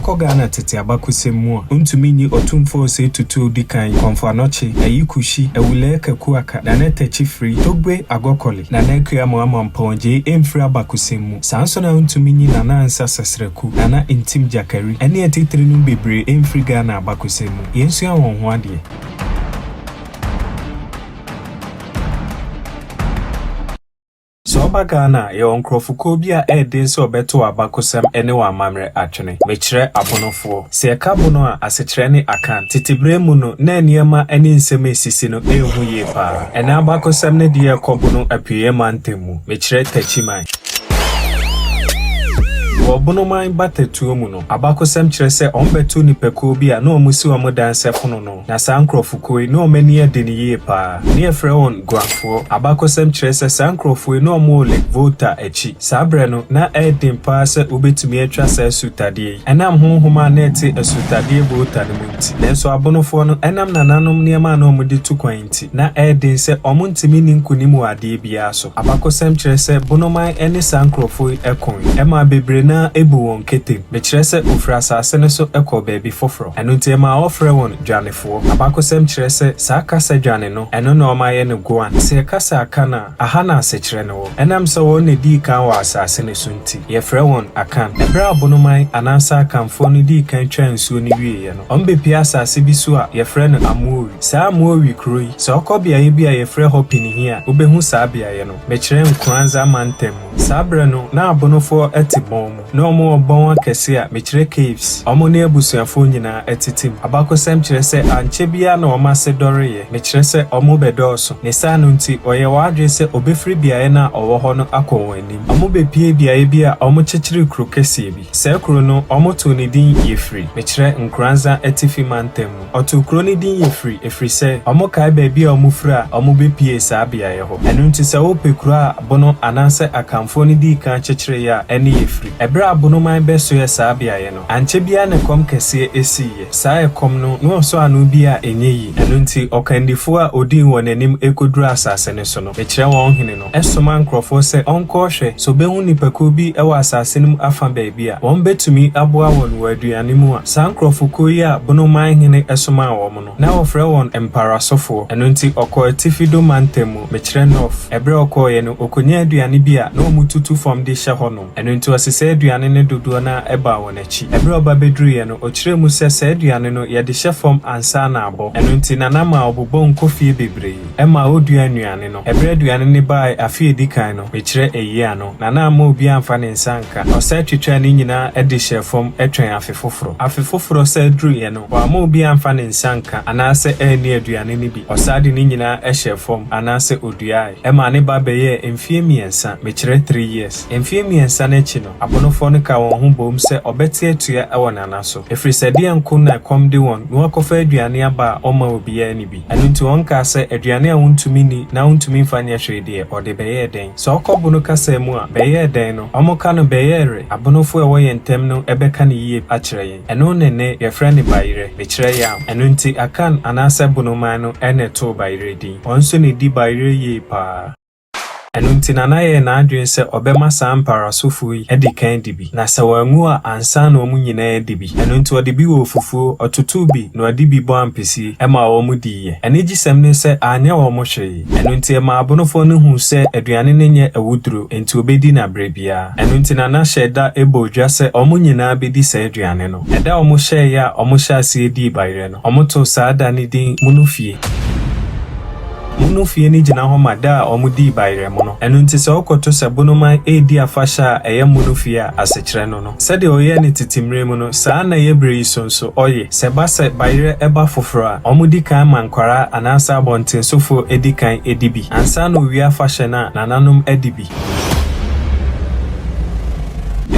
Soko Ghana tete abakusem mu a untumi nyi otumfo Osei Tutu I konfo anoche ayikushi ewule kakuaka na netachi free togbe agokole na nekua Mampong emfri abakusem mu sanso na untumi nyi na ansa sesreku na intim jakari ene etitiri nu bebre emfri Ghana abakusem mu yensu awon ho ade. Soba Ghana ye nkrofo bi a eden se obeto abakosam ene wa amamre atwene mekire abonofo se e ka bono a asekire ne Akan titibre mu no na eniema ene nsem esisi no ehu ye pa ene abakosam ne de ekobono apiye mantemu mekire tachiman Bono man batetuo mu no abakosam kire se ombetu nipekuo bi a na omusi wo modansefo no na sankrofo na omani ade ne ye pa ne efre won guafo abakosam kire se sankrofo na omo Lake Volta echi sabre no na eden pa se obetumi atwa sa sutade enam honhoma na ete asutade Volta ne munti nenso abonofo no enam nananom niema na omudi tukwanti na eden se omuntimi ni nkunimu ade bia so abakosam kire se bono man ene sankrofo ekon ema bebre na ebu won kete mekire se ofra Asaase ne so ekọ baabi foforo eno ntema ofre won dwanefo abakosam kire se sa kasa dwane no eno na omaye ne goan se kasa akana ahana asechire ne wo enam se won ne di kan wa Asaase ne sunti ye fre won Akan ebra abonoman anansa akanfo ne di kan twa nsuo ne wieye no ombepia Asaase bi so a ye fre no amowi sa amowi kroi se okobia ye bi a ye fre hopini hi a obehu sa bia ye no mekire nkwanza mantem sabre no na abonofo etibon no mo bon akese a mekire caves omo ne abusuafo nyina etitim abakosam kire se anche bia na omase doreye mekire se omo bedoso ne sanu nti oye wadwe se obefri bia na owo ho no akọwanim omo bepie bia bia omo chechiri kru kese bi se kru no omo to ne din yefri mekire nkranza etifi mantem oto kru ne din yefri efri se omo kai ba bia omo fra omo bepie sa bia ye ho enu nti se opekru a bono ananse akamfo ne di kan chechire ya ene yefri ebra abono man beso ye sa bia ye no anche bia ne kom kese esiye sa e kom no so anu bia enyeyi enu nti okandifo a odin wonanim ekodura Asaase ne so no mekire won hene no esoma nkrofo se onko hwe so behu nipako bi ewa Asaase nim afa baabi a won betumi aboa won waduane mu a sankrofo koyi a bono man hene esoma won no na ofre won emparasofo enu nti okọ atifido mantemu mekire north ebre okọ ye no okonya aduane bia na omututu fom de hye ho no enu nti osese aduane ne dodo na eba won achi ebre oba bedru ye no okire mu se aduane no ye de hye fom ansa na abo enu nti nanama obobon nkofie bebre ema oduanuane no ebre aduane ne bai afie edikan no mekire eyia no nanama obi amfa ne nsanka Osei twetwa ne nyina ede hye fom etwen afefoforo se dru ye no wa ma obi amfa ne nsanka anase eni aduane ne bi osade ne nyina ehye fom anase oduai ema ne ba beye emfie miensa mekire 3 years emfie miensa na chi no abonofo ne ka won ho bom se obete atua ewo nana so efri sede enko na kom de won no akofa aduane aba oma obi ya ni bi anu nti won ka se aduane a wontumi ni na wontumi mfanya hwede ode beye den so okobono kasa mu a beye den no omoka no beye re abonofo ewo ye ntem no ebeka ne yie akire yen eno nene ye friend bayire mekire ya enu nti Akan anase bonoman no ene to bayire din onso ne di bayire ye pa enu nti na ye na adwen se obema sampara sofu edikan dibi na se wangu a ansa na omu nyina edibi enu nti odibi wo fufu otutu bi na odibi bo ampesi ema wo mu diye eni gisem ne se anya wo mo hwe enu nti ema abonofo ne hu se aduane ne nye ewuduro enti obedi na brebia enu nti na sheda ebodwa se omu nyina bedi se aduane no eda omu hye ya omu hyase edi bayire no omu to saada ne din munufie munufie ni jina ho mada omudi bayire mo no enu nti se okoto se bonoman edi afasha eye munufie asekire no sede oye ne titimre mu no saa na ye bre isonso oye se ba se bayire eba foforo omudi kan mankwara anasa bonten sofo edi kan edibi ansa no wi afasha na nananom edibi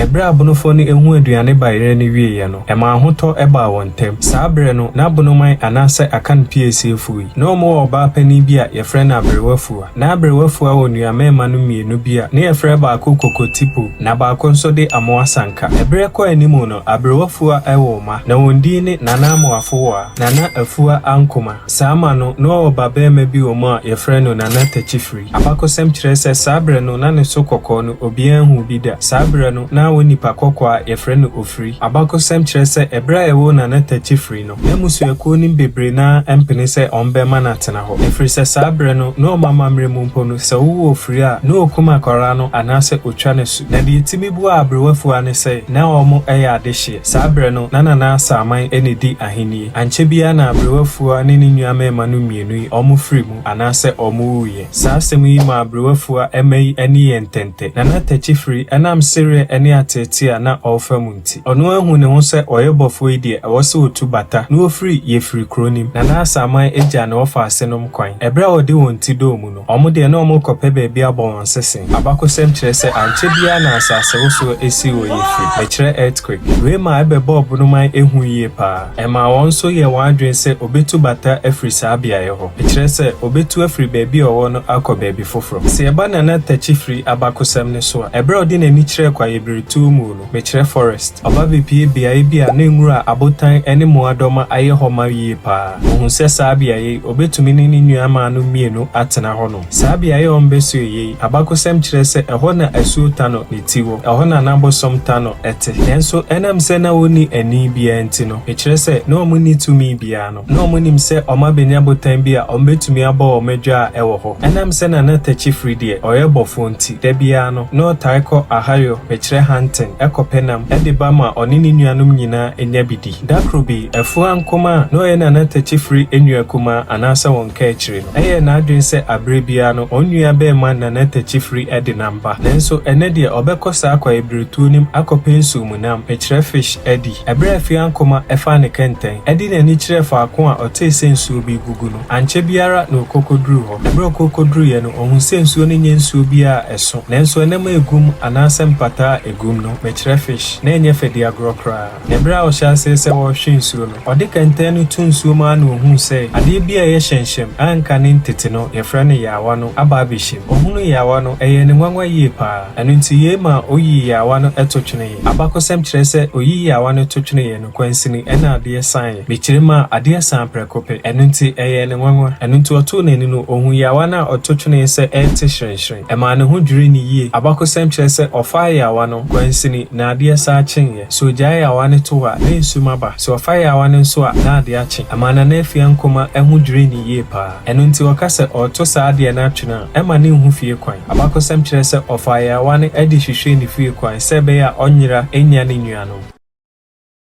ebra abonofo ne ehu aduane bayire ne wieye no ema ahoto eba wontem sabre no na abonoman anase Akan PSF yi no mo oba pani bia ye frɛ na abrewafua na abrewafua onua mema no mienu bia ne ye frɛ ba akokoko tipo na ba akonso de amoasanka ebre kwa animu no abrewafua ewo ma na wondi ne nana amoafoa nana afua ankoma sama no oba bema bi o ma ye frɛ no nana tachifri abakosem kire se sabre no na ne so kokko no obi anhu bi da sabre no na nipa kokwa yefre no ofri abakosem kyerɛ sɛ ebra ewo na na tachifri no na musuakuo nim bebre na empene sɛ ɔmbɛma na tena hɔ efri sɛ saa bre no na ɔmama mre mu mpo no sɛ wo ofri a na okuma akɔra no anase otwa ne su na de timi bu a abrewafo ane sɛ na ɔmo ɛyɛ adehye saa bre no na Asa Aman enedi ahenie anche bia na abrewafo ne ne nuamema no mienu yi ɔmo firi mu anase ɔmo uye saa asɛm yi ma abrewafo emei ani yentente na tachifri enam sere ene atete a na ɔfa mu nti ɔno ahu ne ho sɛ ɔyɛ bɔfo yi de ɛwɔ sɛ otu bata na ofiri yefiri kronim na Asa Aman egya na ɔfa asenom kwan ebra ɔde wɔn ti do mu no ɔmo de na ɔmo kɔpɛ baabi abɔ wɔn sesen abakosɛm kyerɛ sɛ anche bia na asase wo so esi wɔ yefiri mekyerɛ earthquake we ma ɛbɛbɔ ɔbo no man ehu yie pa ɛma wɔn so yɛ wɔn adwen sɛ obetu bata afiri saa beaeɛ hɔ mekyerɛ sɛ obetu afiri baabi ɔwɔ no akɔ baabi foforo sɛ ɛba na tachifri abakosɛm ne so a ɛbra ɔde n'ani kyerɛ kwa yɛbiritu mu no mekyerɛ forest ɔba bepie beaeɛ bi a na nwura abotan ɛne mmoadɔma ayɛ hɔ ma yie pa ohun sɛ saa beaeɛ obetumi ne ne nuama no mienu atena hɔ no saa beaeɛ ɔmbeso yie abakosɛm kyerɛ sɛ ɛhɔ na asuo ta no ne ti wɔ ɛhɔ na nabosom ta no ɛte nanso ɛnam sɛ na woni ani bia nti no mekyerɛ sɛ na ɔmo ni tumi bia no na ɔmo nim sɛ ɔma benya botan bi a ɔmbetumi abɔ ɔmadwa a ɛwɔ hɔ ɛnam sɛ na tachifri deɛ ɔyɛ bɔfo nti da bia no na ɔtae kɔ ahario mekyerɛ hunting ɛkɔpɛnam ɛde ba ma ɔne ne nuanom nyinaa enya bidi dakro bi ɛfoa nkoma na ɔyɛ na tachifri enua kuma anasa wɔn ka akyire no ɛyɛ na adwen sɛ abre bia no ɔnua bɛɛma na tachifri ɛde namba nanso ɛnɛ deɛ ɔbɛkɔ saa akɔ ebretuo nim akɔpɛ nsuo mu nam mekyerɛ fish ɛdi ɛbrɛ afia nkoma ɛfa ne kɛntɛn ɛde n'ani kyerɛ faako a ɔte sɛ nsuo bi gugu no ankyɛ biara na okokoduru hɔ ɛbrɛ okokoduru yɛ no ɔhu sɛ nsuo no nyɛ nsuo bi a ɛso nanso ɛnam egum anasɛ mpata egum no mekyerɛ fish na ɛnyɛ fɛdi agorɔ koraa na ɛbrɛ a ɔhyɛ ase sɛ wɔhwɛ nsuo no ɔde kɛntɛn no to nsuo mu a na ohu sɛ adeɛ bi a ɛyɛ hyɛnhyɛm anka ne ntete no yɛfrɛ no yawa no aba abɛhyɛm ɔhunu yawa no ɛyɛ ne nwanwa yie paa ɛno nti yie ma oyi yawa no ɛto twene yɛ abakosɛm kyerɛ sɛ oyi yawa no to twene yɛ no kwansini ɛna adeɛ san yɛ mekyerɛ ma adeɛ san prɛko pɛ ɛno nti ɛyɛ ne nwanwa ɛno nti ɔtoo n'ani no ohu yawa no a ɔto twene sɛ ɛte hyerɛnhyerɛn ɛma ne ho dwiri ne yie abakosɛm kyerɛ sɛ ɔfa yawa no kwansini na adeɛ saa kyen yɛ so gyae yawa no to a na nsum aba so ɔfa yawa no nso a na adeɛ akye ɛma na afia nkoma ɛho dwiri ne yie paa ɛno nti ɔka sɛ ɔto saa adeɛ no atwene a ɛma ne nhu fie kwan abakosɛm kyerɛ sɛ ɔfa yawa no ɛde hwehwɛ ne fie kwan sɛ ɛbɛyɛ a ɔnyera ɛnya ne nuanom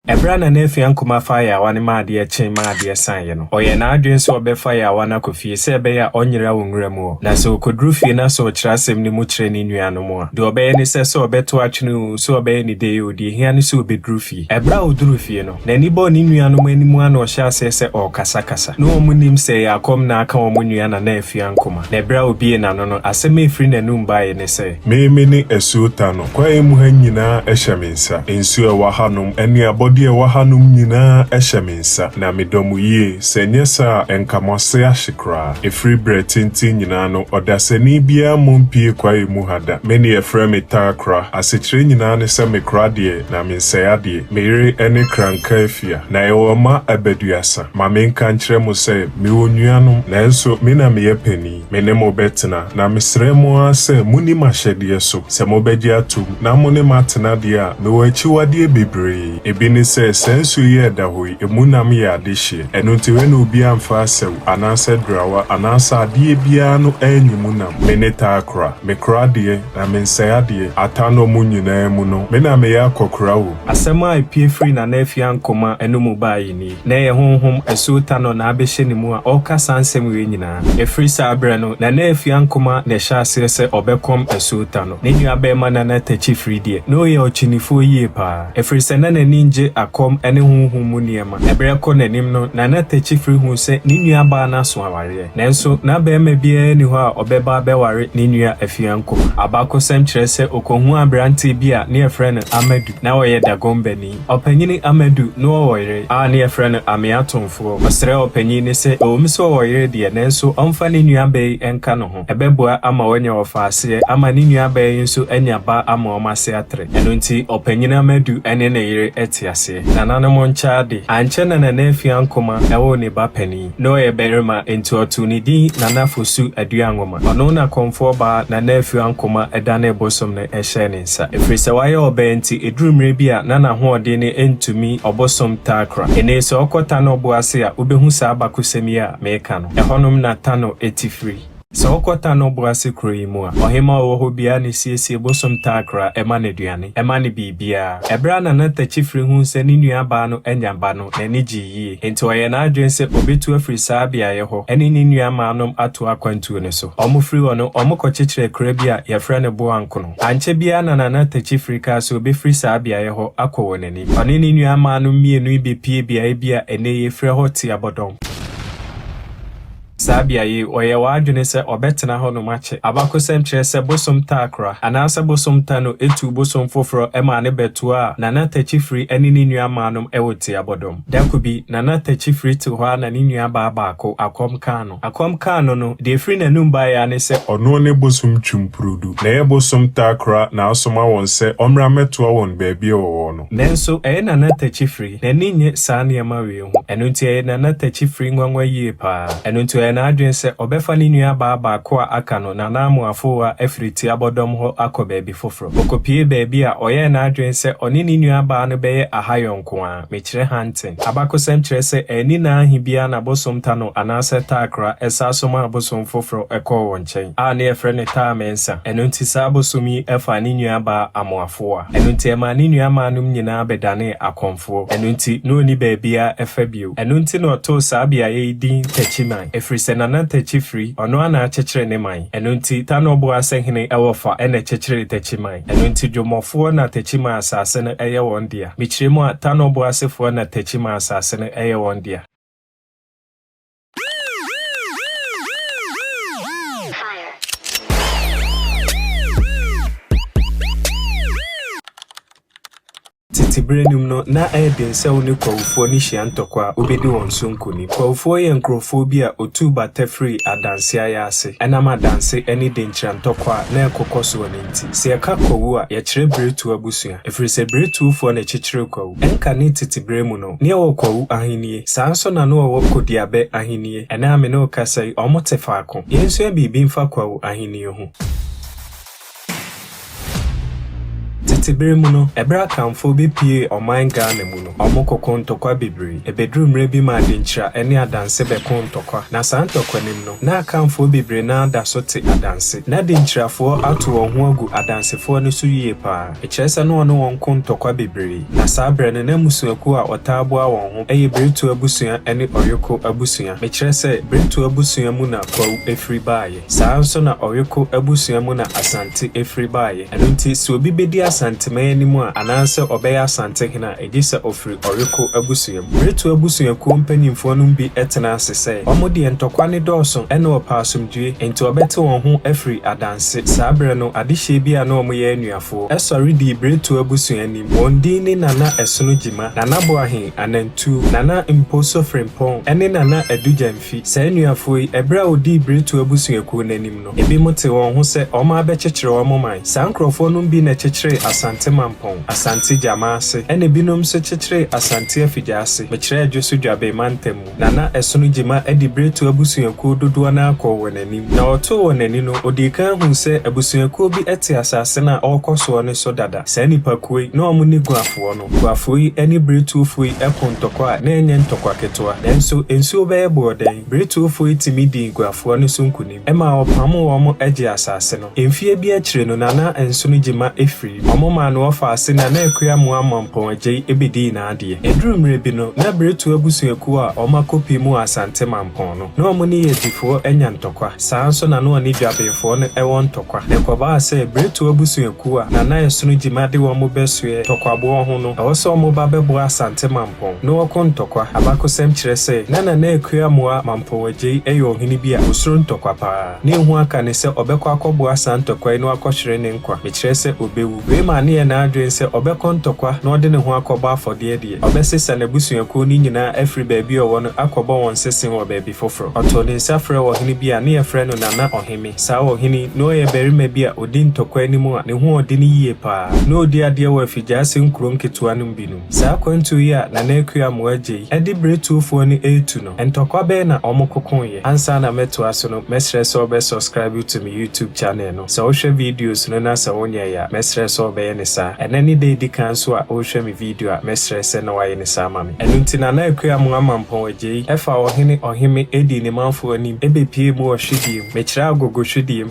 Ebra na afia nkoma fa yawa ne ma adeɛ kyen ma adeɛ san ye no ɔyɛ na adwen so ɔbɛfa yawa na kofie sɛ ɛbɛyɛ a ɔnyera wɔ nwura mu na sɛ okoduru fie na sɛ ɔkyerɛ asɛm ne mu kyerɛ ne nuanom a de ɔbɛyɛ ne sɛ ɔbɛto atwene so ɔbɛyɛ ne de odi hia ne sɛ ɔbɛduru fie ebra oduru fie no na ni bɔ ne nuanom animu ana ɔhyɛ asɛ sɛ ɔkasakasa no ɔmo nim sɛ yakɔm na aka ɔmo nua na afia nkoma na ebra obie na no asɛm efiri n'anum bae ne sɛ me ne asuota no kwae mu ha nyinaa ɛhyɛ me nsa nsuo ɛwɔ hanom ɛne abɔde ɛwɔ hanom nyinaa ɛhyɛ me nsa na medɔm yie sɛ nyɛ saa enkamɔse ahye koraa efiri brɛ tenten nyinaa no ɔdasani biara mompie kwae mu hada me ne ɛfrɛ me taakra asekyerɛ nyinaa ne sɛ me kora deɛ na me nsɛe adeɛ meyere ɛne kranka afia na ɛwɔ ma abaduasa ma menka nkyerɛ mo sɛ mewɔ nuanom nanso me na meyɛ pani me ne mo bɛtena na mesrɛ mo a sɛ muni mahyɛdeɛ so sɛ mobɛgye atom na mo ne matena deɛ a mewɔ akyiwadeɛ bebree ebi ne sɛ sensu yɛ da hoi emu nam yɛ adehye ɛno nti we na obi amfa asɛw anasɛ drawa anasa adeɛ biara no anyimu nam me ne taakra me kora deɛ na me nsɛe adeɛ ata no mu nyinaa mu no me na meyɛ akɔkora wo asɛm a epie firi na afia nkoma ɛno mu bae ni na ɛyɛ honhom asuota no na abɛhyɛ ne mu a ɔka sansɛm we nyinaa efiri saa brɛ no na afia nkoma na ɛhyɛ ase sɛ ɔbɛkɔm asuota no ne nua bɛma na tachifri deɛ na ɔyɛ ɔkyinifo yie paa efiri sɛ na n'ani ngye akɔm ɛne honhom mu nneɛma ɛbrɛ kɔ n'anim no na tachifri hu sɛ ne nua baa na so awareɛ nanso na bɛma biara ni hɔ a ɔbɛba bɛware ne nua afia nkoma abakosɛm kyerɛ sɛ okohu abrante bi a ne yɛfrɛ no Amadu na ɔyɛ dagombani ɔpanyini Amadu na ɔwɔyere a ne yɛfrɛ no ameatomfoɔ ɔsrɛ ɔpanyini ne sɛ ɔwom sɛ ɔwɔyere deɛ nanso ɔmfa ne nua bɛyi ɛnka no ho ɛbɛboa ama wɔnya ɔfaaseɛ ama ne nua bɛyi nso anya ba ama ɔmase atre ɛno nti ɔpanyini Amadu ɛne ne yere ɛte ase ase nananom nchaade anche na nanafia nkoma ewo ne ba pani no ye berema enti otu ne din nanafosu aduanwoma ono na komfo ba nanafia nkoma edane bosom ne ehye ne nsa efrise waye obenti edurumre bia na hoode ne entumi obosom takra ene so okota no boase a obehu sa abakosemi a meka no ehonom na tano etifri so okota no boase kroimu a ohema wo bia ne siesie bosom takra ema ne duane ema ne bibia ebra na natachifri hu se ne nuaba no enyamba no na ne giyi enti oye na adwense obetu afri sa bia ye ho ene ne nuama no ato akwantuo ne so omufri wono omokochechire kra bia ye fra ne bo ankono anche bia na natachifri ka so obefri sa bia ye ho akwo nani one ne nuama no mienu ibepie bia ene ye fra ho ti abodom Sabia ye oye wadwene se obetena ho no mache abakosem kire se bosom takra anasa bosom tano etu bosom foforo ema ne beto a nana tachifri eni ni nuama nom ewoti abodom dakubi nana tachifri to ho na ni nuaba baako akom kano no de free nanum ba ya ne se ono ne bosom twumprodu na ye bosom takra na asoma won se omra meto won baabi wo no nenso nana tachifri na ninye sane ma we hu eno ntie nana tachifri nwanwa yie pa eno ntie na adwen se obefa ni nuaba baako a Akan na namu afoa afriti abodom ho akoba bi foforo okopie baabi a oye na adwen se oni ni nuaba no beye ahayonko a mekire hanten abakosem kire se eni na ahibia na bosom tano anase takra esasoma bosom foforo eko wonchen a na efre ne ta mensa eno nti sa bosomi efa ni nuaba amoafoa eno nti ema ni nuama no nyina bedane akonfo eno nti no ni baabia efa bio eno nti no to sa bia ye din tachiman efri nana tachifri ono ana chechire ne man eno nti tano bo asehene ewofa ene chechire tachiman eno nti dwomofo na tachima asase no eye wondia michiremu a tano bo asefo na tachima asase no eye wondia Tibrenum no na eden se woni kwawufo ni hyiantokwa obedi won sonkoni kwawufo ye nkrofobia otuba tefri adanse ayase enam adanse eni denchantokwa na ekokoso wonenti se eka kwawu a ye kire bretu abusua efrise bretu fo na chichire kwawu enka ni titibremu no ne wo kwawu ahenie sanso na no wo kodiabe ahenie ena me no kasai omotefaako yenso bibi mfa kwawu ahenie ho Tiberimu no ebra kamfo be pie oman Ghana mu no omokoko ntokwa bebre ebedrumre bi ma denchira ene adanse be kontokwa na santokwa nim no na kamfo bebre na dasote adanse na denchirafo ato won ho agu adansefo no so yie pa ekirese no ono won kontokwa bebre na sabre ne na musuaku a otabo a won ho eye bretu abusua ene oyoko abusua ekirese bretu abusua mu na kwawu efri baaye sanso na oyoko abusua mu na asante efri baaye eno nti so obi bedi asante Antimayanimu ananse obeya Asante hina egisa ofri oriko abusua bretu abusua kompanimfo no bi etena asese omode entokwa ne dawson ene opasumdwe enti obete won ho afri adanse sabre no adehye bia na omoye anuafo esori di bretu abusua ni wondini nana esono jima nana boahin anantu nana imposo frempon ene nana edujamfi sa anuafo ebra odi bretu abusua ko nanim no ebi mote won ho se oma abechekere omoman sankrofo no bi na chekere Asante Mampong, Asante Jamase, ene binom se chechire Asante Afijase, mechire adwoso dwabe mantemu. Nana esono jima edi bretu abusuakuo dodoa na akọ wonani. Na oto wonani no odika hu se abusuakuo bi ete asase na okoso ne so dada. Sa nipa kuoi na omuni guafo no. Guafo yi eni bretu foi ekontokwa na enye ntokwa ketwa. Nenso ensuo be boden. Bretu foi timidi guafo ne so nkunim. Ema opamo womo eje asase no. Emfie bi akire no nana ensono jima efri. Omoma no ofaase na ekua mu amampon agye ebedi na ade edrumre bi no na bretu abusuaku a omakopi mu Asante Mampong no na omuni yedifo enya ntokwa sanso na no ani dwabefo no ewo ntokwa ekoba ase bretu abusuaku a na esono jimade wo mo besue tokwabo ho no ewoso mo ba bebo Asante Mampong no okon ntokwa abakosem kire se na ekua mu amampon agye eyo hini bi a osoro ntokwa pa ne hu aka ne se obekwa akobo Asante kwa no akohwere ne nkwa me kire se obewu we ma ne na adwen se obekọ ntokwa na ode ne ho akọba afọde de obesesa na busuakuo ni nyina afri baabi owo no akọba won sesen wo baabi foforo oto ne nsafre wo hene bi a ne yefre no nana ohime saa wo hene no ye barima bi a odi ntokwa animu a ne ho ode ne yie pa na odi ade wo afigyaase nkrom ketua no mbinu saa kwantu yi a na akua mo agye ede bretuofo ni etu no ntokwa be na omokokon ye ansa na meto aso no mesre so be subscribe to my YouTube channel no so hwe videos no na sa wonya ya mesre so be ne sa enani de di kan so a hwe me video a mesre se na waye ne sa ma me enu ntina na akua mo amampon agye efa wo hene ohime edi ne manfo anim ebepie mu wo hwediem mekira agogo hwediem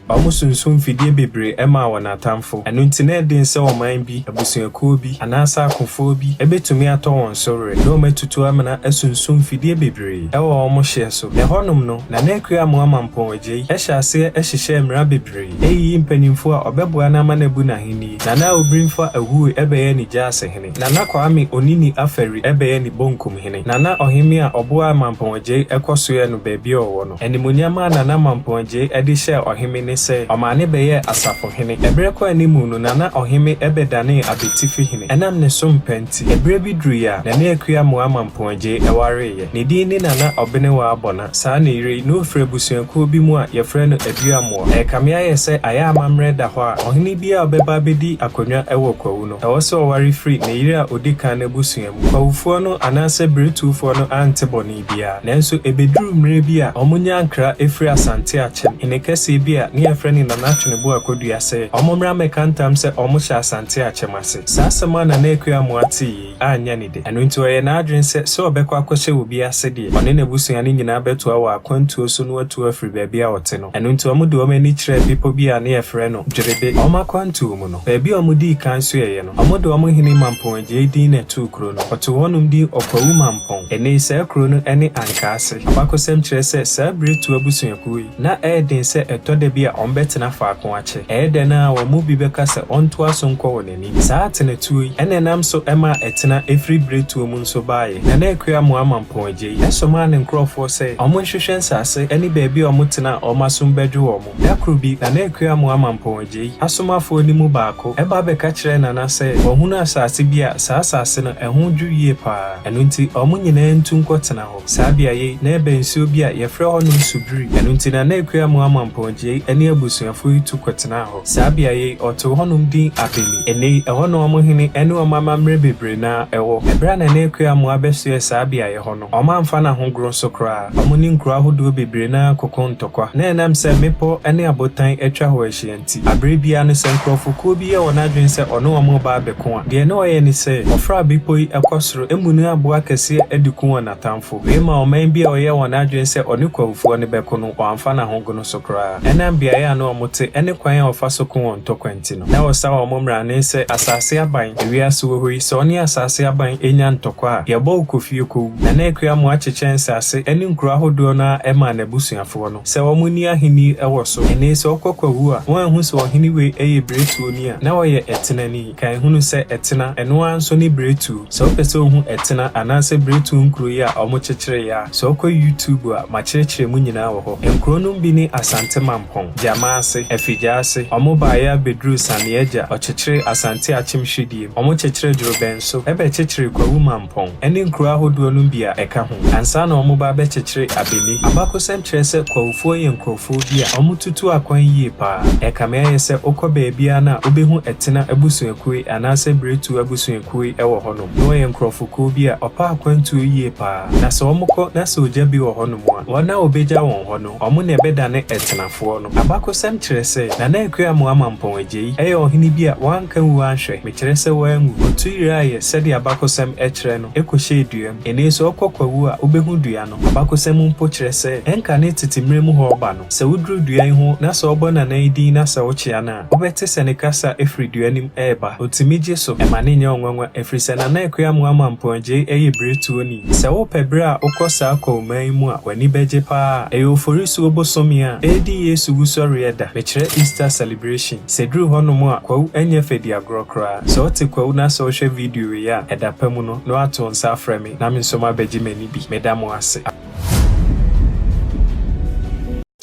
Bamusunsun fidie bebre ema wana tamfo enu ntine den se oman bi abusuakuo bi anasa akofo bi ebetumi ato won sore no matutu amana asunsun fidie bebre ewo omo hye so ne honum no na akua mo amampon agye ehyase ehyehyɛ mra bebre eyi mpanimfo a obeboa na manabu na heni na obrimfa awu ebeye ni jase hene na kwame onini afari ebeye ni bonkum hene na ohimi a oboa amampon agye ekoso no baabi owo no enimonyama na amampon agye ede hye ohimi se omane beye asafo hene ebre kwa animu no na ohime ebedane abetifi hene enam ne so mpenti ebre bidruya na akua mo amampon agye ewareye ne din ni na obene wa abona saa na ire no frebusuakuo bi mu a yefre no aduamo kamea ye se aya amamre da ho a ohene bi a obeba bedi akonwa ewo Kwahu no ewo se owari free na ire a odikan na busuamu Kwahufo no anase bretuufo no antiboni bia nanso ebedru mre bi a omunya ankra efri Asante Achem enekese bi a ne friend na natwene bo akodua se omomra mekantam se omhya Asante Achemase saa sema na akua mo ati anya ni de eno nti oye na adwen se obekọ akọhye obi ase de one na busua ne nyina beto awa akwantuo so no atu afri baabi a wote no eno nti omo de omani kire pipo bi a ne friend no dwerede omo akwantuo mu no baabi omo di kan so ye no omo de omo hene mampon agye din na tu kro no oto wonum di Kwahu mampon ene se kro no ene ankase abakosem kire se saa bretu abusuakuo na eden se etode bi a betena faako ache edena wo mu bi beka se onto aso nkọ wonani saa tenetuo ene nam so ema etena efri bretuo mu nso baaye na akua mo amampon agye esoma ne nkrofo se omo hwehwen sase eni baabi omo tena omasum bedwe omo yakru bi na akua mo amampon agye asomafo ni mu baako eba beka kire na se ohunu asase bi a saa asase no eho dwuye pa eno nti omo nyina ntu nkọ tena ho saa bia ye na ebe nsuo bi a yefre ho no subiri eno nti na akua mo amampon agye eni busuafo itu kwetena ho sabia ye oto honum din abeni ene ehono omo hene ene omama mre bebre na ewo ebra na akua mo abesu sabia ye hono omamfa na ho gro so kra omuni nkura hodo bebre na kokontokwa na enam se mepo ene abotan etwa ho ahyianti abrebia no se nkrofoko bi ye wona dwen se ono omo ba beko a de ne oye ni se ofra bipoi ekosoro emunu aboa kese ediku wona tamfo we ma oman bi oye wona dwen se oni Kwahufo ne beko no amfa na ho gro so kra enam bia ya no omote ene kwan ofa so ko ntokwanti no na wosa omomra ne se Asaase Aban ewiase wo hoi so ne Asaase Aban enya ntokwa ye bo kofie ko na akua mo achechen sase ene nkura hodo na ema na busuafo no se omuni ahini ewo so ene se okokwawu a won hu se ohini we eye bretu oni a na wo ye etena ni kan hunu se etena eno anso ni bretu se opese ohu etena anase bretu nkuro ya omo chechire ya se okọ YouTube a ma chechire mu nyina wo ho nkuro no bi ni Asante Mampong Jamase efigyaase omo baaya bedru saneja ochechire Asante Achem hwediem omo chechire Droben so ebe chechire Kwahu mampong ene nkura hodo no bia eka ho ansa na omo ba be chechire abeni abakosem kire se Kwahufo ye nkrofo bi a omo tutu akwan yie pa eka me ye se okọ baabia na obehu etena abusuakue anase bretu abusuakue ewo hono no ye nkrofoko bi a opa akwantu yie pa na se omokọ na se oja bi wo hono mo a wona obeja won hono omo na ebedane etenafo no abakosem kire se na akua mo amampon agye eye ohini bi a wanka wu anhwe me kire se wangu otu ira ye sede abakosem ekire no ekohye duam ene so okokwawu a obehu dua no abakosem mpo kire se enka ne titimre mu ho oba no se wudru dua ho na so obo na idi na se wochia na obete se ne kasa efri dua nim eba otimigye so emane nya onwanwa efri se na akua mo amampon agye eye bretu oni se wo pebra okosa akoman mu a wani beje pa eye oforisu obosomi a edi Yesu wusori eda me kire Easter celebration se dru hono mu a Kwahu enye fedi agrokra so te Kwahu na so hwe video ya eda pamu no ato nsa afre me na me nso ma beji mani bi medamo ase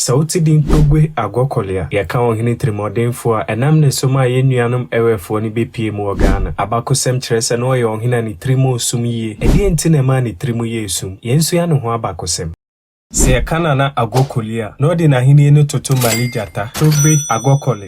Sauti din Togwe Agokolia, Yaka Ohini Trimodinfo, Enam ne Soma Yenuanum Ewefo ni BPM wɔ Ghana. Abakosɛm kyerɛ sɛ no ɔyɛ ɔhene ni trimo sum yie. Ɛdeɛ nti na ma ni trimo yie sum. Yɛnso ya no ho abakosɛm. Sɛ yɛka na Agokolia, na ɔde n'ahenie no toto Malijata, Togwe Agokole.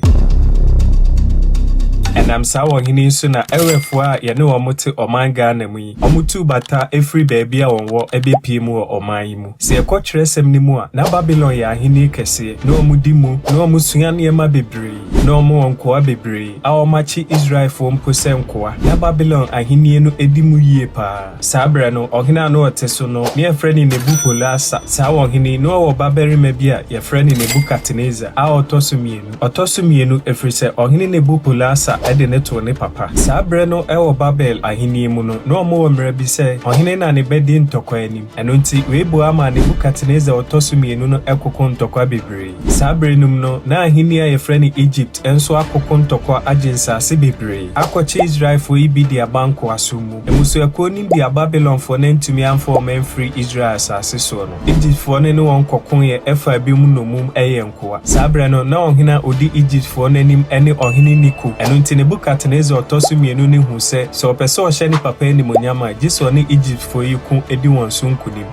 Enam saa wɔhene nso na Ewefo a yɛne wɔn te ɔman Ghana mu yi. Ɔmo tu bata efiri baabi a wɔn wɔ EBPM wɔ ɔman yi mu. Sɛ yɛkɔ kyerɛsɛm ni mu a, na Babylon yɛ ahene kɛseɛ. Na ɔmo di mu, na ɔmo sua nneɛma bebree. Na ɔmo wɔ nkoa bebree. A ɔmo akyi Israelfo mpo sɛ nkoa. Na Babylon ahenie no edi mu yie paa. Saa bere no, ɔhene a na ɔte so no, ne yɛfrɛ ne Nebukadnezar. Saa wɔhene no ɔwɔ babarima bi a yɛfrɛ ne Nebukadnezar a ɔtɔ so mmienu efiri sɛ ɔhene Nebukadnezar ɛde ne to ne papa. Saa bere no ɛwɔ Babel ahenie mu no, na ɔmo wɔ mmerɛ bi sɛ ɔhene na ne bɛdi ntɔkwa anim. Ɛno nti weibu ama Nebukadnezar ɔtɔ so mmienu no ɛkoko ntɔkwa bebree. Saa bere no mu no, na ahenie a yɛfrɛ ne Egypt ɛnso akoko ntɔkwa agye nsase bebree. Akɔkye Israelfo yi bi de aba nkoaso mu. Emusuakuo nim bi a Babylonfo ne ntumi amfa ɔman firi Israel asase so no. Egyptfo ne wɔn kɔko yɛ ɛfa bi mu nomum ɛyɛ nkoa. Saa bere no na ɔhene a odi Egyptfo n'anim ɛne ɔhene Niko. Ɛno nti Nebukadnezar ɔtɔ so mmienu ne hu sɛ ɔpɛ sɛ ɔhyɛ ne papa animonyam a gye sɛ ɔne Egyptfo yi ko edi wɔn so nkonim.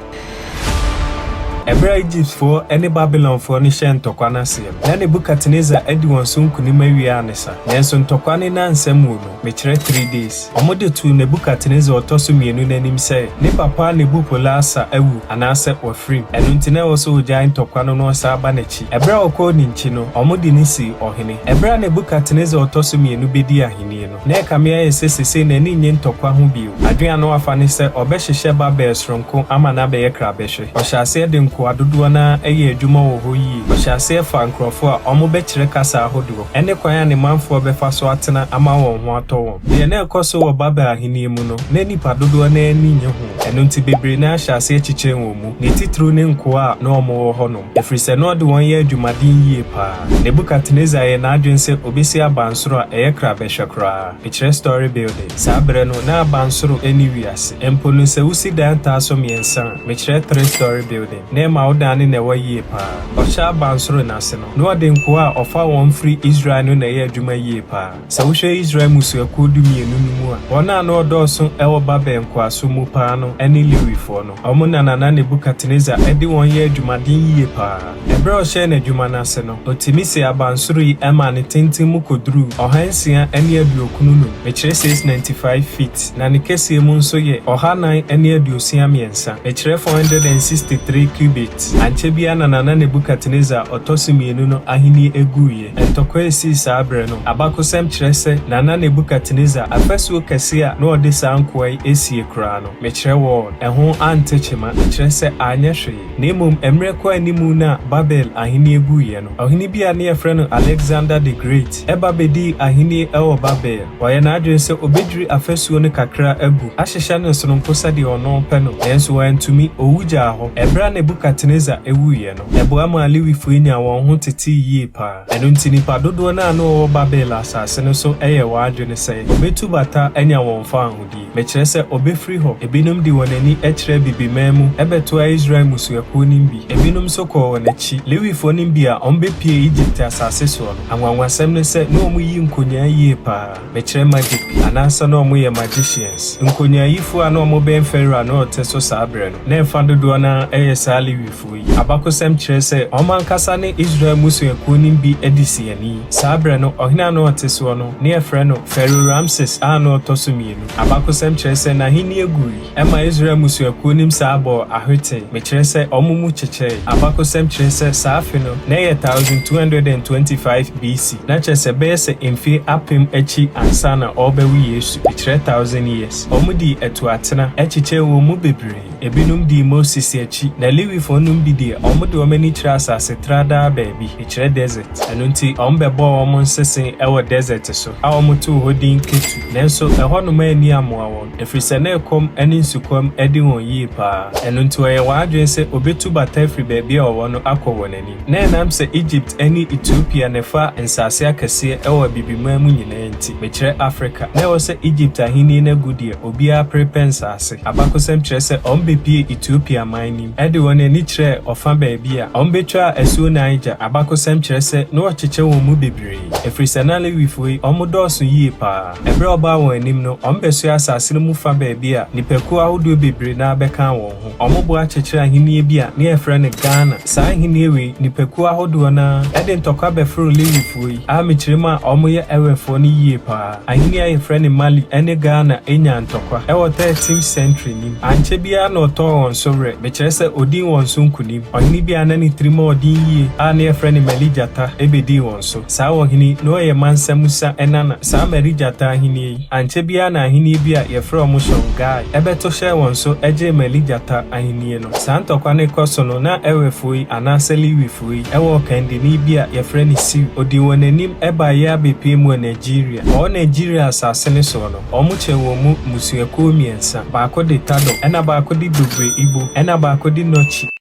Ebra Egyptfo ene Babylonfo ni hyɛ ntɔkwa n'asɛm. Na Nebukadnezar edi wɔn so nkunim awie anesa. Nanso ntɔkwa ne nansɛm wo no, mekyerɛ 3 days. Ɔmo de tu Nebukadnezar ɔtɔ so mmienu n'anim sɛ ne papa Nebukadnezar awu anaasɛ wɔfrim. Ɛno nti na ɛwɔ so ogya ntɔkwa no na ɔsa aba n'akyi. Ebra ɔkɔ ne nkyi no, ɔmo de ne si ɔhene. Ebra Nebukadnezar ɔtɔ so mmienu bedi ahenie no. Na ɛka me ayɛ sɛ sese na ani nye ntɔkwa ho bio. Adwene no afa ne sɛ ɔbɛhyehyɛ Babel soronko ama na bɛyɛ krabɛhwe. Ɔhyɛ ase de nkoa dodoɔ na ɛyɛ adwuma wɔ hɔ yi. Ɔhyɛ ase fa nkrɔfo a ɔmo bɛkyerɛ kasa ahodoɔ. Ɛne kwan a ne manfoɔ bɛfa so atena ama wɔn ho atɔ wɔn. Deɛ na ɛkɔ so wɔ Babel ahenie mu no, na nipa dodoɔ na ani nye ho. Ɛno nti bebree na ahyɛ ase akyikyere wɔn mu. Ne titiri ne nkoa a na ɔmo wɔ hɔ no. Ɛfiri sɛ na ɔde wɔn yɛ adwumaden yie paa. Nebukadnezar yɛ n'adwene sɛ obesi abansoro a ɛyɛ krabɛhwɛ koraa. Ɛkyerɛ story building. Saa bere no na abansoro ani wiase. Mpo no sɛ wusi dan taa so mmiɛnsa. Mekyerɛ 3 story building. Na ɛma ɔdane na ɛwɔ yie paa. Ɔhyɛ abansoro n'ase no. Na ɔde nkoa a ɔfa wɔn firi Israel no na ɛyɛ adwuma yie paa. Sɛ wohwɛ Israel musuakuo 12 no mu a, wɔn a na ɔdɔɔso ɛwɔ Babel nkoaso mu paa no ɛne Lewifoɔ no. Ɔmo na Nebukadnezar ɛde wɔn yɛ adwumaden yie paa. Ɛbrɛ ɔhyɛ n'adwuma n'ase no, ɔtumi sɛ abansoro yi ɛma ne tenten mu koduru 920 mekyerɛ 695 feet. Na ne kɛseɛ mu nso yɛ 463. Mekyerɛ 463 cubits. Ankyɛ bia na Nebukadnezar ɔtɔ so mmienu no ahenie eguiɛ. Ntɔkwa esi saa bere no, abakosɛm kyerɛ sɛ Nebukadnezar afɛsuo kɛse a na ɔde saa nkoa yi esie koraa no. Mekyerɛ wɔn ɛho ante kyema. Mekyerɛ sɛ anyɛ hwee. Na mmom mmerɛ kɔ animu na Babel ahenie eguiɛ no, ɔhene bi a ne yɛfrɛ no Alexander the Great ɛba bedi ahenie ɛwɔ Babel. Wɔyɛ n'adwene sɛ obedwiri afɛsuo no kakra agu ahyehyɛ no soronko sɛdeɛ ɔno pɛ no. Nanso wɔantumi owu gyaa hɔ. Ɛbrɛ Nebukadnezar ewuiɛ no, ɛboa ma Lewifo nya wɔn ho tete yie paa. Ɛno nti nipa dodoɔ na ɔwɔ Babel asase no so ɛyɛ wɔadwene sɛ obetu bata anya wɔn fa ahodie. Mekyerɛ sɛ obefiri hɔ. Ebinom de wɔn ani ɛkyerɛ bibiman mu ɛbɛtoa Israel musuakuo nim bi. Ebinom so kɔɔ wɔn akyi. Lewifo nim bi a ɔmbɛpie Egypt asase so no. Anwanwasɛm ne sɛ na ɔmo yi nkonyaa yie paa. Mekyerɛ magic anaasɛ na ɔmo yɛ magicians. Nkonyaayifo a na ɔmo bɛn Pharaoh a na ɔte so saa bere no. Na ɛfa dodoɔ na ɛyɛ saa Lewifo yi. Abakosɛm kyerɛ sɛ ɔmo ankasa ne Israel musuakuo nim bi adi si ani. Saa bere no ɔhene a na ɔte so no, ne yɛfrɛ no Pharaoh Ramses a na ɔtɔ so mmienu. Abakosɛm kyerɛ sɛ n'ahenie egui. Ɛma Israel musuakuo nim saa bɔ ahwete. Mekyerɛ sɛ ɔmo mu kyekyɛe. Abakosɛm kyerɛ sɛ saa afe no na ɛyɛ 1225 BC. Na kyerɛ sɛ bɛyɛ sɛ mfe apem akyi ansa na ɔbɛwu Yesu. Mekyerɛ 1000 years. Ɔmo di ɛto atena ɛkyekyɛ wɔn mu bebree. Ebinom di Moses akyi. Na Lewifo nom bi deɛ ɔmo de wɔn ani kyerɛ asase tradaa baabi. Mekyerɛ desert. Ɛno nti ɔmo bɛbɔ wɔn nsesen ɛwɔ desert so a ɔmo too hɔ din Ketu. Nanso ɛhɔ nom ani amoa wɔn. Ɛfiri sɛ na ɛkɔm ɛne nsukɔm ɛde wɔn yie paa. Ɛno nti ɔyɛ wɔadwene sɛ obetu bata afiri baabi a ɔwɔ no akɔ wɔn anim. Na ɛnam sɛ Egypt ɛne Ethiopia na ɛfa nsase akɛseɛ ɛwɔ bibiman mu nyinaa nti. Mekyerɛ Africa. Na ɛwɔ sɛ Egypt ahenie no agu deɛ obiara prepɛ nsase. Abakosɛm kyerɛ sɛ ɔmo ebepie Ethiopia mining ede won ani kire ofa baabi a ombetwa asuo Niger abakosem kire se no ocheche won mu bebre efrisanale wifoi omodoso yie pa ebre oba won anim no ombeso asase mu fa baabi a nipaku ahodo bebre na abeka won ho omobo achechira ahenie bi a ne efre ne Ghana saa ahenie we nipaku ahodo na ede ntokwa befro lewifoi a mechirema omoye ewefo ne yie pa ahenie efre ne Mali ene Ghana enya ntokwa ewo 13th century nim anche bia na oto won so re mechire se odin won so nkunim ohini bia na ne trima odin yie a ne efre ne Melijata ebedi won so saa ohini no ye mansamusa enana saa Melijata ahini anche bia na ahini bia ye fro mo shongai ebeto hye won so eje Melijata ahini no saa ntokwa ne koso no na ewefoi anase liwifoi ewo kandini bia ye fre ne si odi wonanim eba ye abepie mu Nigeria o Nigeria asase ne so no omuche wo mu musuakuo miensa baako de tado ena baako de dogwe ibo ena baako de nochi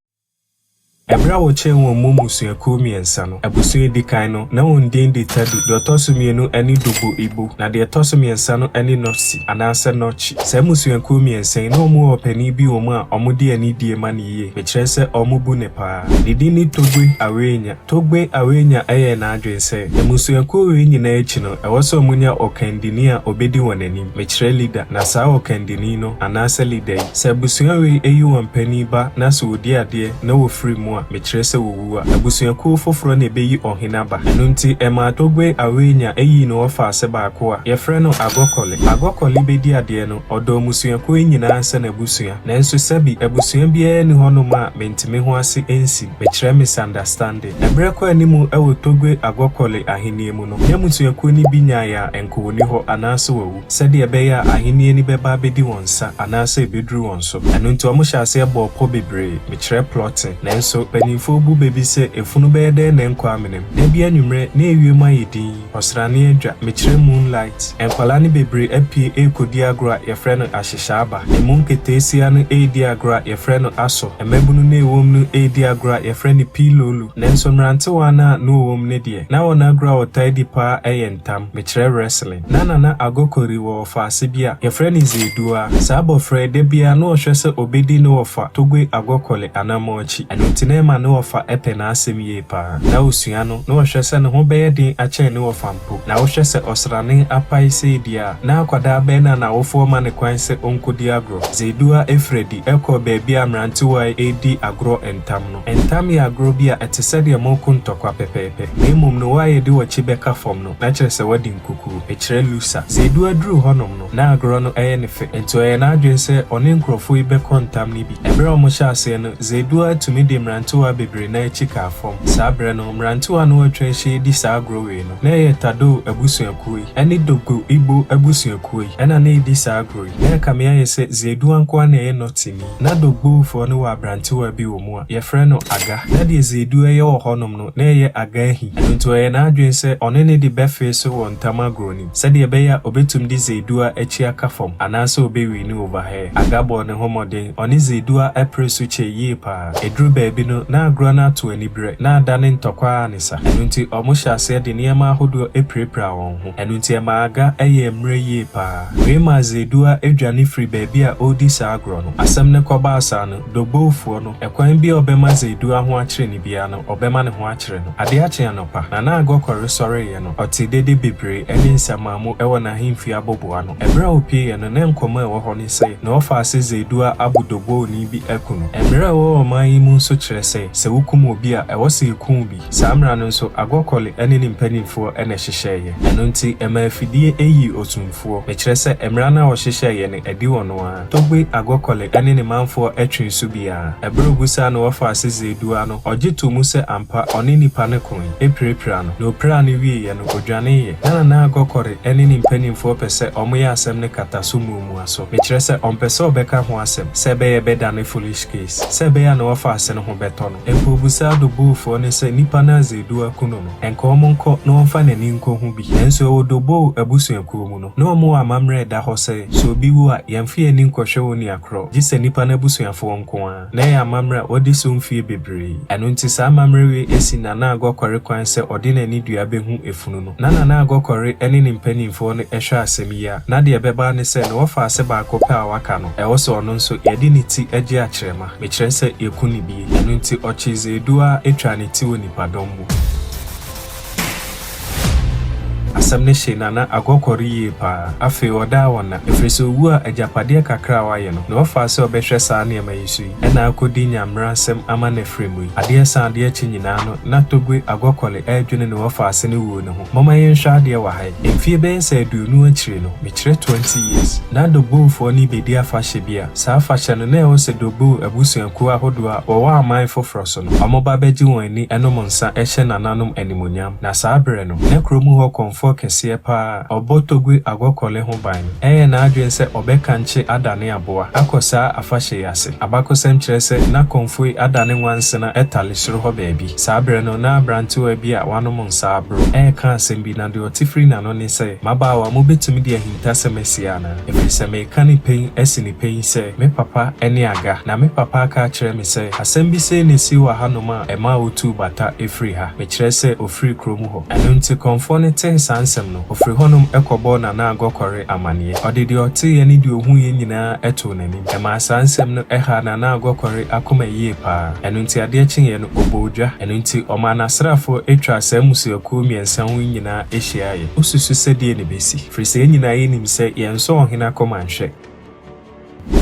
ebra wo che won mu musuakuo miensa no abusuo dikan no na won den de tado de otoso mienu eni dogo ibo na de otoso miensa no eni nochi anase nochi se musuakuo miensa no mu opani bi wo mu a omode ani die ma ne ye mekire se omubu ne pa didi ni togwe awenya eye na adwen se musuakuo we nyina echi no ewoso munya okandini a obedi wonanim mekire leader na saa okandini no anase leader se busuo we eyi won pani ba na so odi ade na wo free mu mekire se wowu a abusuakuo foforo na ebeyi ohinaba eno nti ema togwe awenya eyi no ofa ase baako a yefre no agokole bedi ade no odo musuakuo nyina ansa na abusua na enso sabi abusua bia ni hono ma mentime ho ase ensi mekire misunderstanding ebre kwa animu ewo togwe agokole ahenie mu no ya musuakuo ni binya ya enkowoni ho anase wowu sede ebeya ahenie ni beba bedi wonsa anase ebedru wonso eno nti omo hya ase ebo po bebre mekire plotting na enso penifo bu bebi se efunu bede na enko aminem de bia nwumre na ewie ma yedi osrane adwa mekire moonlight enkwala ni bebre apie ekodi agro ye freno ahyehya aba emum ketesia no edi agro ye freno aso emebunu na ewom no edi agro ye freno pilolu na enso mrante wana no ewom ne de na wona agro otadi pa eyentam mekire wrestling na agokori wo fa ase bia ye freno zedua sabo frede bia no ohwese obedi no ofa togwe agokole anamochi tinema no ofa epe na asem ye pa na osua no no hwese ne ho beye din ache ne ofa mpo na hwese osrane apai se dia na akwada be na wofo ma ne kwan se onkodi agro zedua efredi eko baabi amrante wa edi agro entam ya agro bia etese de monko ntokwa pepepe nemum no wa ye de wachi beka fom no na kire se wadi nkuku ekire lusa zedua dru honom no na agro no eye ne fe ento ye na adwen se one nkrofo ibe kontam ni bi ebre omo sha ase no zedua tumi de mrantuwa bebre na echika afom sabre no mrantuwa no atwehye di sagrowe no na ye tado abusuakuyi eni dogo igbo abusuakuyi ena na edi sagrowe na kamia ye se zedu anko na ye notimi na dogo fo no wa mrantuwa bi omu a ye frɛ no aga na de zedu ye wo honom no na ye aga hi nto ye na adwen se one ne de befe so won tamagroni se de be ya obetum di zedu a echi aka fom anase obewi ni over here aga bo ne homoden one zedu a epresu che yi pa edru baabi no na agro na to anibre na adane ntokwa anisa enu nti omo hya ase de niema ahodo eprepra won ho enu nti ema aga eye mre yi pa we ma zedua edwane free baabi a odi sa agro no asem ne koba asa no dogbofo no ekwan bi obema zedua ho akire ni bia no obema ne ho akire no ade akye anopa na agokore sore ye no otidede bebre eni nsamamu ewo na himfi aboboa no ebra opie ye no na nkoma ewo ho ni se na ofa ase zedua abudogbo ni bi ekuno emra wo oman mu so kire se wukum obi a ewo se ekum bi samra no so agokole ene ni mpanimfo ene hyehyeye eno nti ema afidie eyi otumfo me kire se emra na wo hyehyeye ne edi wono a togbe agokole ene ni manfo etwensu bia ebrogusa no wo fa ase zedua no ogyeto se ampa oni nipa ne kon eprepra no no pra ne wie ye no odwane ye na agokore ene ni mpanimfo pese omo ya asem ne kataso mu aso me kire se ompese obeka ho asem se be ye beda ne foolish case se be ya no wo fa ase no ho betono empo busa do buufo ne se nipa na zedu akuno no enka omonko no omfa nani nko hu bi enso odobo abusuakuo mu no na omo amamre da ho se so bi wu a yemfe ani nkohwe woni akro gise nipa na abusuafo nko a na ya amamre odi so mfie bebre eno nti sa amamre we esi na na agokore kwan se odi na ni dua behu efunu no na agokore ene ni mpanimfo no ehwe asem ya na de beba ne se no wofa ase ba akopɛ a waka no ɛwɔ so ono nso yɛde ne ti agye akyerɛma mekyerɛ sɛ yɛku ne bie eno nti ɔkyize edua etwa ne ti wɔ nipadɔm mu asam ne hye na agokore yie pa afi oda wona efreso wu a ajapade kakra waye no na ofa se obehwe saa ne ma yisu ena akodi nyamra asem ama na fremu ade sa ade achi nyina no na togwe agokole adwene ne ofa ase ne wuo ne ho mama yen hwa ade wa hai emfie ben sa aduonu akire no mekyerɛ 20 years na dobo fo ni bedi afahye bia saa afahye no na e wo se dobo abusuanku ahodo a wo wa aman foforo so no omoba beji won ani enom nsa ehye nananom animonyam na saa bere no ne kromu ho konfo kese pa obotogwe agokole ho ban na adwense obeka nche adane aboa akosa afahye yase abakosem kyerese na konfoi adane nwanse na etale soro ho baabi saa bere no na abrantewa bi a wanom nsa abro ka asem bi na de otifri na no ne se mabawa mo betumi de ahinta semesia na efise me kani pen esini pen se me papa ene aga na me papa aka kyerɛ me se asem bi se ne si wa hanoma ema otu bata efri ha me kyerese ofri kromu ho eno nti konfo ne ten sansem no ofri honum ekobo na agokore amanie odidi oti ye ni di ohu ye nyina eto nanim ema sansem no eha na agokore akoma yie pa eno nti ade akyin ye no obodwa eno nti oma nasrafo etwa asamusuaku miensa hu nyina ehia ye osusu sedie ne besi frise nyina ye nim se ye nso ohina koma nhwe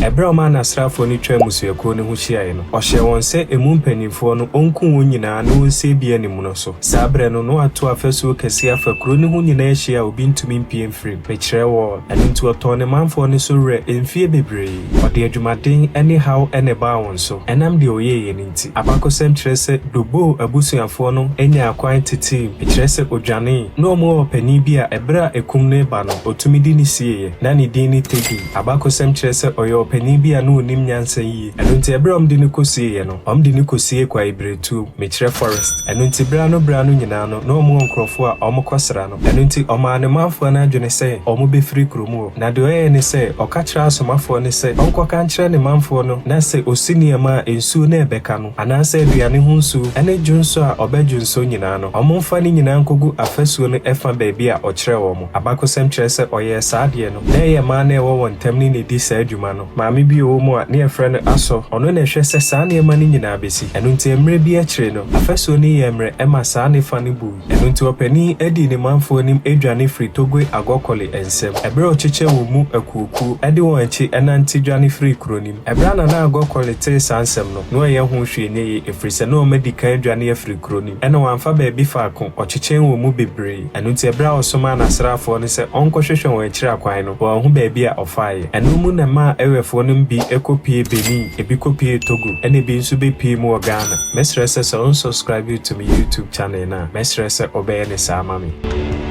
Ebra ma na srafo ni twa musuakuo ne ho hyiae no ohye won se emu mpanimfo no onku won nyina na wonse bia ne mu no so sabre no no ato afasuo kese afakro ne ho nyina hyia obi ntumi mpie mfiri bekyerɛ wo ene ntu oto ne manfo ne so re emfie bebre ode adwumaden ene haw ene ba won so enam de oyeye ne nti abakosem kyerɛ se dobo abusuafo no enya akwan tete bekyerɛ se odwane no mo opani bi a ebra ekum ne ba no otumi di ne sie na ne din ne tegi abakosem kyerɛ se opani bia no onim nyansa yi eno nti ebra de ne kosie no de ne kosie kwa ibretu mekyerɛ forest eno nti bra no nyina no na omo nkrofo a omokosra no eno nti omane mafo na adwene sɛ omo befiri kromu na de oye ne sɛ okatra asomafo ne sɛ onkoka nkyerɛ ne manfo no na sɛ osini ma ensu na ebeka no anase aduane ho nsu ene dwunso a obedwunso nyina no omo mfa ne nyina nkogu afasuo no efa baabi a okyerɛ omo abakosem kyerɛ sɛ oye saade no na ye ma na ewo wontem ne ne di sa adwuma no maami bi o mu a ne efre no aso ono na ehwe se saa ne ma ne nyina besi eno nti emre bi akire no afeso ne ye emre ema saa ne fa ne bu eno nti opani edi ne manfo nim edwane firi togwe agokole ensem ebre ocheche wo mu akuoku edi won achi enanti dwane firi kronim ebra na agokole te sansem no ye ho hwe ne ye efrise no medical dwane firi kronim eno wanfa ba bi fa ko ocheche wo mu bebre eno nti ebra osoma na srafo ne se onkohwehwe won akira kwan no wo ho ba bi a ofaye eno mu na ma ewefo no bi ekopie Benin ebi kopie Togo ene bi nso be pie mu Ghana mesrɛ sɛ unsubscribe to my YouTube channel na mesrɛ sɛ obeye ne saa ma me